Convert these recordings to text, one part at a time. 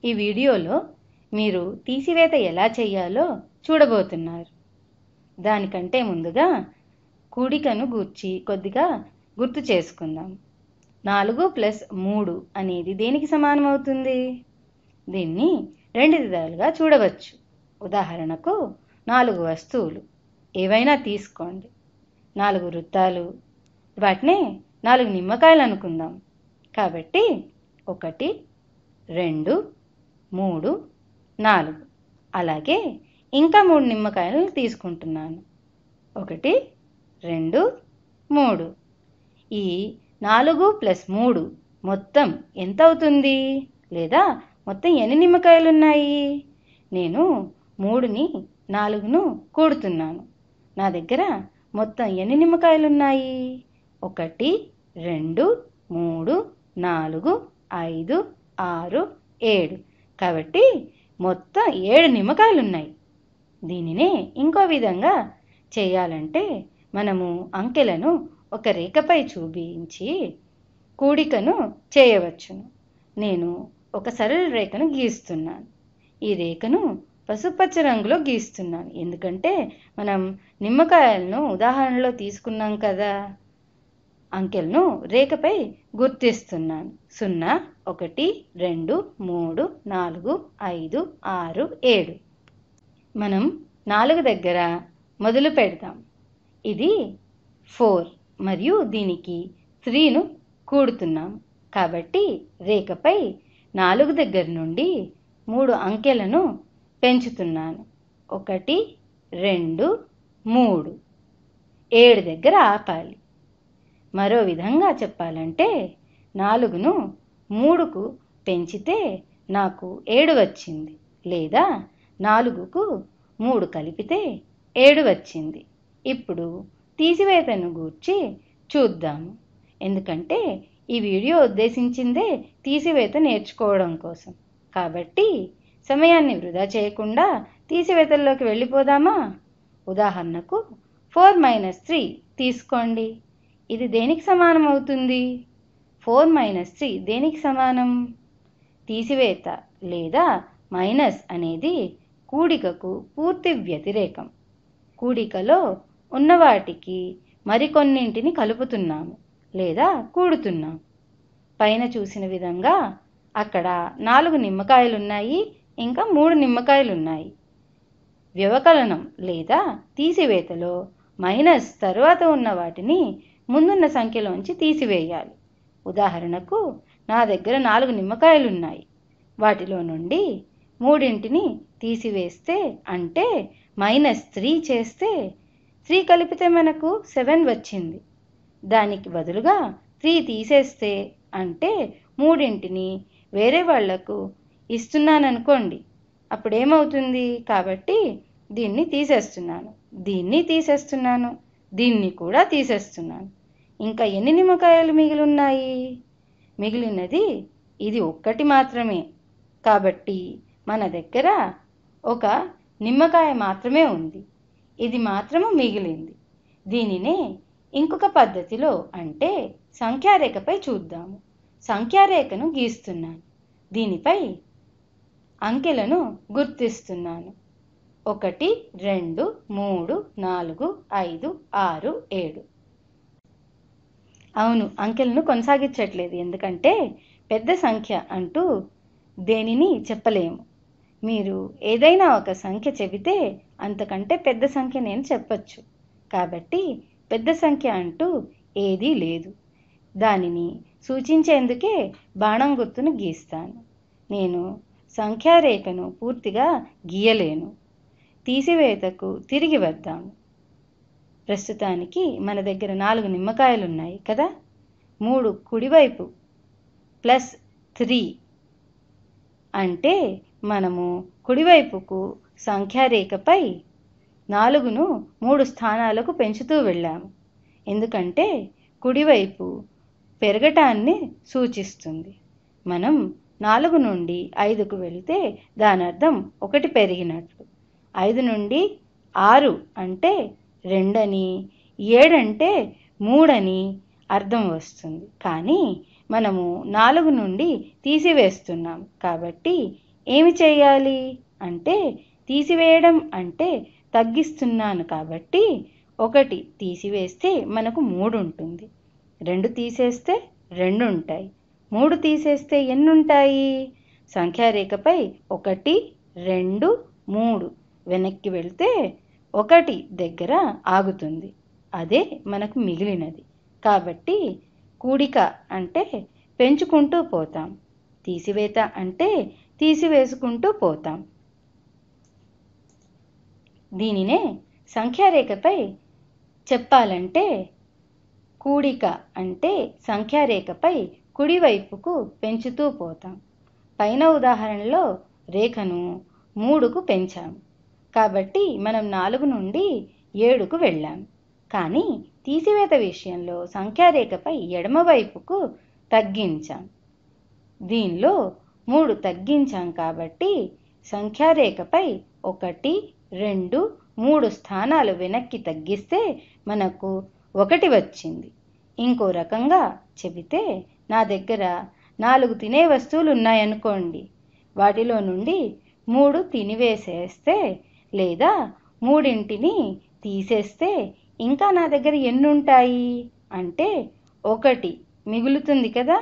ఈ వీడియోలో మీరు తీసివేత ఎలా చేయాలో చూడబోతున్నారు. దానికంటే ముందుగా కూడికను గూర్చి కొద్దిగా గుర్తు చేసుకుందాం. 4 + 3 అనేది దేనికి సమానం అవుతుంది? దీన్ని రెండు విధాలుగా చూడవచ్చు. ఉదాహరణకు 4 వస్తువులు ఏవైనా తీసుకోండి. 4 వృత్తాలు, వాటినే 4 నిమ్మకాయలు అనుకుందాం. కాబట్టి 1, 2, 3, 4. అలాగే ఇంకా 3 నిమ్మకాయలు తీసుకుంటున్నాను. 1, 2, 3. ఈ 4 + 3 మొత్తం ఎంత అవుతుంది? లేదా మొత్తం ఎన్ని నిమ్మకాయలు ఉన్నాయి? నేను 3ని 4ను కూడుతున్నాను. నా దగ్గర మొత్తం ఎన్ని నిమ్మకాయలు ఉన్నాయి? 1, 2, 3, 4, 5, 6, 7. కాబట్టి మొత్తం 7 నిమ్మకాయలు ఉన్నాయి. దీనినే ఇంకో విధంగా చేయాలంటే మనము అంకెలను ఒక రేఖపై చూపించి కూడికను చేయవచ్చును. నేను ఒక సరళ రేఖను గీస్తున్నాను. ఈ రేఖను పసుపచ్చ రంగులో గీస్తున్నాను. ఎందుకంటే మనం నిమ్మకాయలను ఉదాహరణలో తీసుకున్నాం కదా. అంకెలను రేఖపై గుర్తిస్తున్నాను. 0, 1, 2, 3, 4, 5, 6, 7. మనం 4 దగ్గర మొదలు పెడతాం. ఇది 4 మరియు దీనికి 3ను కూడుతున్నాం. కాబట్టి రేఖపై 4 దగ్గర నుండి 3 అంకెలను పెంచుతున్నాను. 1, 2, 3. 7 దగ్గర ఆపాలి. మరో విధంగా చెప్పాలంటే 4ను 3కు పెంచితే నాకు 7 వచ్చింది. లేదా 4కు 3 కలిపితే 7 వచ్చింది. ఇప్పుడు తీసివేతను గూర్చి చూద్దాము. ఎందుకంటే ఈ వీడియో ఉద్దేశించిందే తీసివేత నేర్చుకోవడం కోసం. కాబట్టి సమయాన్ని వృధా చేయకుండా తీసివేతల్లోకి వెళ్ళిపోదామా? ఉదాహరణకు 4 - 3 తీసుకోండి. ఇది దేనికి సమానం అవుతుంది? 4 - 3 దేనికి సమానం? తీసివేత లేదా మైనస్ అనేది కూడికకు పూర్తి వ్యతిరేకం. కూడికలో ఉన్నవాటికి మరికొన్నింటిని కలుపుతున్నాము లేదా కూడుతున్నాము. పైన చూసిన విధంగా అక్కడ 4 నిమ్మకాయలున్నాయి, ఇంకా 3 నిమ్మకాయలున్నాయి. వ్యవకలనం లేదా తీసివేతలో మైనస్ తరువాత ఉన్న వాటిని ముందున్న సంఖ్యలోంచి తీసివేయాలి. ఉదాహరణకు నా దగ్గర 4 నిమ్మకాయలున్నాయి. వాటిలో నుండి 3ని తీసివేస్తే అంటే -3 చేస్తే 3 కలిపితే మనకు 7 వచ్చింది. దానికి బదులుగా 3 తీసేస్తే అంటే 3ని వేరే వాళ్లకు ఇస్తున్నాననుకోండి. అప్పుడేమవుతుంది? కాబట్టి దీన్ని తీసేస్తున్నాను, దీన్ని తీసేస్తున్నాను, దీన్ని కూడా తీసేస్తున్నాను. ఇంకా ఎన్ని నిమ్మకాయలు మిగిలిన్నాయి? మిగిలినది ఇది ఒక్కటి మాత్రమే. కాబట్టి మన దగ్గర ఒక నిమ్మకాయ మాత్రమే ఉంది. ఇది మాత్రము మిగిలింది. దీనినే ఇంకొక పద్ధతిలో అంటే సంఖ్యారేఖపై చూద్దాము. సంఖ్యారేఖను గీస్తున్నాను. దీనిపై అంకెలను గుర్తిస్తున్నాను. 1, 2, 3, 4, 5, 6, 7. అవును, అంకెలను కొనసాగించట్లేదు. ఎందుకంటే పెద్ద సంఖ్య అంటూ దేనిని చెప్పలేము. మీరు ఏదైనా ఒక సంఖ్య చెబితే అంతకంటే పెద్ద సంఖ్య నేను చెప్పచ్చు. కాబట్టి పెద్ద సంఖ్య అంటూ ఏదీ లేదు. దానిని సూచించేందుకే బాణం గుర్తును గీస్తాను. నేను సంఖ్యారేఖను పూర్తిగా గీయలేను. తీసివేతకు తిరిగి వద్దాము. ప్రస్తుతానికి మన దగ్గర 4 నిమ్మకాయలున్నాయి కదా. 3 కుడివైపు +3 అంటే మనము కుడివైపుకు సంఖ్యారేఖపై 4ను 3 స్థానాలకు పెంచుతూ వెళ్ళాము. ఎందుకంటే కుడివైపు పెరగటాన్ని సూచిస్తుంది. మనం 4 నుండి 5కు వెళితే దాని అర్థం 1 పెరిగినట్లు. 5 నుండి 6 అంటే 2 అని, 7 అంటే 3 అని అర్థం వస్తుంది. కానీ మనము 4 నుండి తీసివేస్తున్నాం. కాబట్టి ఏమి చేయాలి అంటే, తీసివేయడం అంటే తగ్గిస్తున్నాను కాబట్టి 1 తీసివేస్తే మనకు 3 ఉంటుంది. 2 తీసేస్తే 2 ఉంటాయి. 3 తీసేస్తే ఎన్ని ఉంటాయి? సంఖ్యారేఖపై 1, 2, 3 వెనక్కి వెళ్తే 1 దగ్గర ఆగుతుంది. అదే మనకు మిగిలినది. కాబట్టి కూడిక అంటే పెంచుకుంటూ పోతాం, తీసివేత అంటే తీసివేసుకుంటూ పోతాం. దీనినే సంఖ్యారేఖపై చెప్పాలంటే కూడిక అంటే సంఖ్యారేఖపై కుడివైపుకు పెంచుతూ పోతాం. పైన ఉదాహరణలో రేఖను 3కు పెంచాం కాబట్టి మనం 4 నుండి 7కు వెళ్ళాం. కానీ తీసివేత విషయంలో సంఖ్యారేఖపై ఎడమవైపుకు తగ్గించాం. దీనిలో 3 తగ్గించాం కాబట్టి సంఖ్యారేఖపై 1, 2, 3 స్థానాలు వెనక్కి తగ్గిస్తే మనకు 1 వచ్చింది. ఇంకో రకంగా చెబితే, నా దగ్గర 4 తినే వస్తువులు ఉన్నాయనుకోండి. వాటిలో నుండి 3 తినివేసేస్తే లేదా 3ని తీసేస్తే ఇంకా నా దగ్గర ఎన్ని ఉంటాయి అంటే 1 మిగులుతుంది కదా.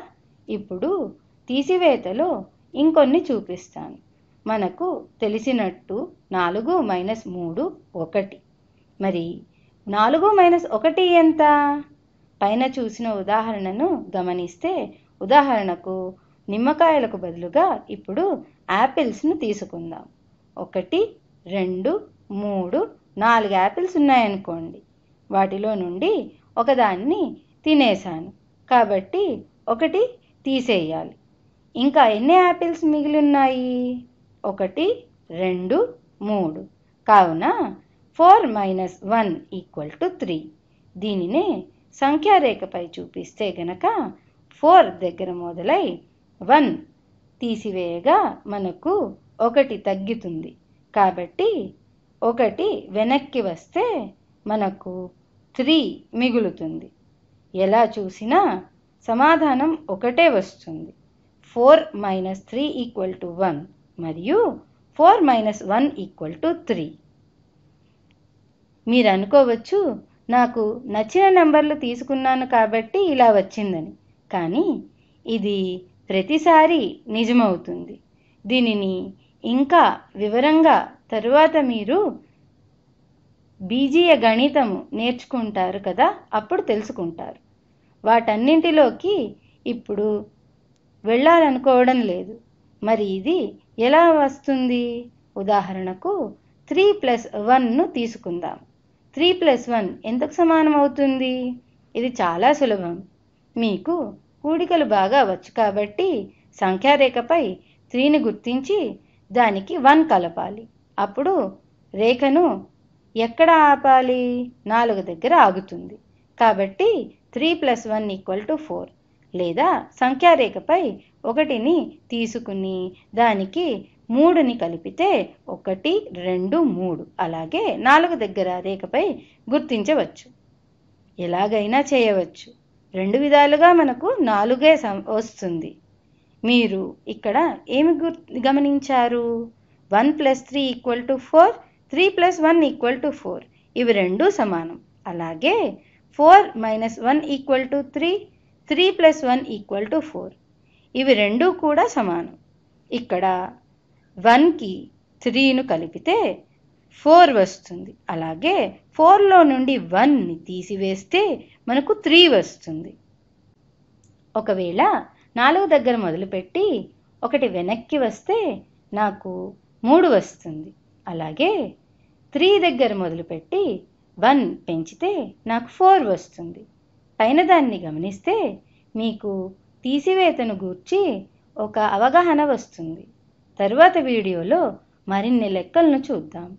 ఇప్పుడు తీసివేతలో ఇంకొన్ని చూపిస్తాను. మనకు తెలిసినట్టు 4 - 3 1. మరి 4 - 1 ఎంత? పైన చూసిన ఉదాహరణను గమనిస్తే, ఉదాహరణకు నిమ్మకాయలకు బదులుగా ఇప్పుడు యాపిల్స్ను తీసుకుందాం. 1, 2, 3, 4 యాపిల్స్ ఉన్నాయనుకోండి. వాటిలో నుండి ఒకదాన్ని తినేశాను కాబట్టి 1 తీసేయాలి. ఇంకా ఎన్ని యాపిల్స్ మిగిలి ఉన్నాయి? 1, 2, 3. కావున 4 - 1 = 3. దీనినే సంఖ్యారేఖపై చూపిస్తే గనక 4 దగ్గర మొదలై 1 తీసివేయగా మనకు 1 తగ్గుతుంది. కాబట్టి 1 వెనక్కి వస్తే మనకు 3 మిగులుతుంది. ఎలా చూసినా సమాధానం ఒకటే వస్తుంది. 4 - 3 = 1 మరియు 4 - 1 = 3. మీరు అనుకోవచ్చు, నాకు నచ్చిన నంబర్లు తీసుకున్నాను కాబట్టి ఇలా వచ్చిందని. కానీ ఇది ప్రతిసారి నిజమవుతుంది. దీనిని ఇంకా వివరంగా తరువాత మీరు బీజీయ గణితము నేర్చుకుంటారు కదా, అప్పుడు తెలుసుకుంటారు. వాటన్నింటిలోకి ఇప్పుడు వెళ్ళాలనుకోవడం లేదు. మరి ఇది ఎలా వస్తుంది? ఉదాహరణకు 3 + 1ను తీసుకుందాం. 3 + 1 ఎంతకు సమానం అవుతుంది? ఇది చాలా సులభం. మీకు కూడికలు బాగా వచ్చు కాబట్టి సంఖ్యారేఖపై 3ని గుర్తించి దానికి 1 కలపాలి. అప్పుడు రేఖను ఎక్కడ ఆపాలి? 4 దగ్గర ఆగుతుంది. కాబట్టి 3 + 1 = 4. లేదా సంఖ్యారేఖపై 1ని తీసుకుని దానికి 3ని కలిపితే 1, 2, 3 అలాగే 4 దగ్గర రేఖపై గుర్తించవచ్చు. ఎలాగైనా చేయవచ్చు. 2 విధాలుగా మనకు 4 వస్తుంది. మీరు ఇక్కడ ఏమి గమనించారు? 1 + 3 = 4, 3 + 1 = 4. ఇవి రెండూ సమానం. అలాగే 4 - 1 = 3, 3 + 1 = 4. ఇవి రెండూ కూడా సమానం. ఇక్కడ 1కి 3ను కలిపితే 4 వస్తుంది. అలాగే 4లో నుండి 1ని తీసివేస్తే మనకు 3 వస్తుంది. ఒకవేళ 4 దగ్గర మొదలుపెట్టి 1 వెనక్కి వస్తే నాకు 3 వస్తుంది. అలాగే 3 దగ్గర మొదలుపెట్టి 1 పెంచితే నాకు 4 వస్తుంది. పైన దాన్ని గమనిస్తే మీకు తీసివేతను గూర్చి ఒక అవగాహన వస్తుంది. తరువాత వీడియోలో మరిన్ని లెక్కలను చూద్దాం.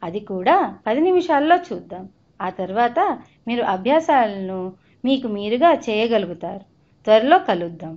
అది కూడా 10 నిమిషాల్లో చూద్దాం. ఆ తర్వాత మీరు అభ్యాసాలను మీకు మీరుగా చేయగలుగుతారు. త్వరలో కలుద్దాం.